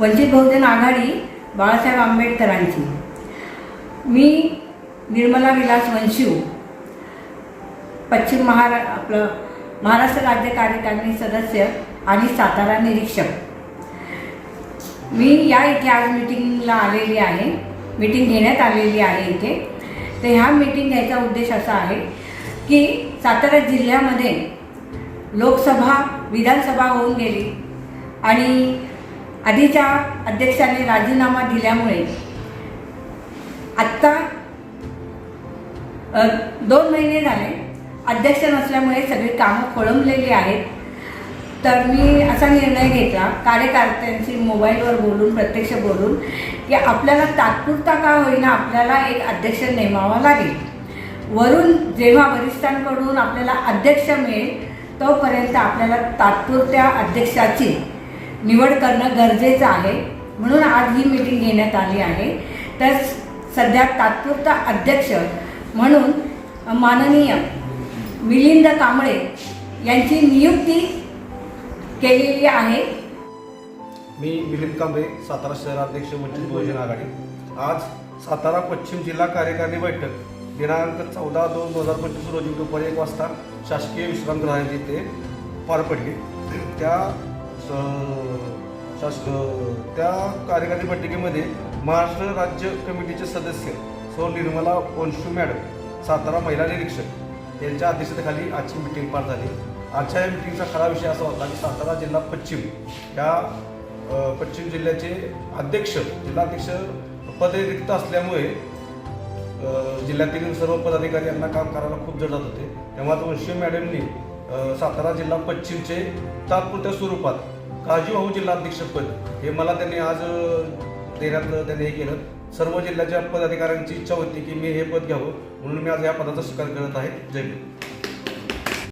वंचित बहुजन आघाडी बाळासाहेब आंबेडकरांची। मी निर्मला विलास वंशू, पश्चिम महाराष्ट्र राज्य कार्यकारिणी सदस्य आणि सातारा निरीक्षक। मी इथे आज मीटिंगला आलेली आहे, मीटिंग घेण्यात आलेली आहे इथे। तर ह्या मीटिंग घ्यायचा उद्देश असा आहे की सातारा जिल्ह्यामध्ये लोकसभा विधानसभा होऊन गेली आणि आधीच्या अध्यक्षाने राजीनामा दिल्यामुळे आत्ता 2 महिने झाले अध्यक्ष नसल्यामुळे सगळी कामं खोळंबलेली आहेत। तर मी असा निर्णय घेतला कार्यकर्त्यांशी मोबाईलवर बोलून, प्रत्यक्ष बोलून, की आपल्याला तात्पुरता का होईना आपल्याला एक अध्यक्ष नेमावा लागेल। वरून जेव्हा वरिष्ठांकडून आपल्याला अध्यक्ष मिळेल तोपर्यंत आपल्याला तात्पुरत्या अध्यक्षाची निवड करणं गरजेचं आहे। म्हणून आज ही मीटिंग घेण्यात आली आहे। तर सध्या तात्पुरता अध्यक्ष म्हणून माननीय मिलिंद कांबळे यांची नियुक्ती केलेली आहे। मी मिलिंद कांबळे, सातारा शहराध्यक्ष वंचित बहुजन आघाडी। आज सातारा पश्चिम जिल्हा कार्यकारिणी बैठक दिनांक 14/2/2025 रोजी दुपारी 1 वाजता शासकीय विश्रामगृह येथे पार पडली। त्या कार्यकारिणी बैठकीमध्ये महाराष्ट्र राज्य कमिटीचे सदस्य सौ निर्मला वंशू मॅडम, सातारा महिला निरीक्षक यांच्या अध्यक्षतेखाली आजची मीटिंग पार झाली। आजच्या या मीटिंगचा खरा विषय असा होता की सातारा जिल्हा पश्चिम या पश्चिम जिल्ह्याचे जिल्हाध्यक्ष पद रिक्त असल्यामुळे जिल्ह्यातील सर्व पदाधिकारी यांना काम करायला खूप जड जात होते। तेव्हा वंशू मॅडमनी सातारा जिल्हा पश्चिमचे तात्पुरत्या स्वरूपात काळजीवाहू जिल्हाध्यक्षपद हे मला त्यांनी आज देण्यात हे केलं। सर्व जिल्ह्याच्या पदाधिकाऱ्यांची इच्छा होती की मी हे पद घ्यावं, म्हणून मी आज या पदाचा स्वीकार करत आहे। जय हिंद।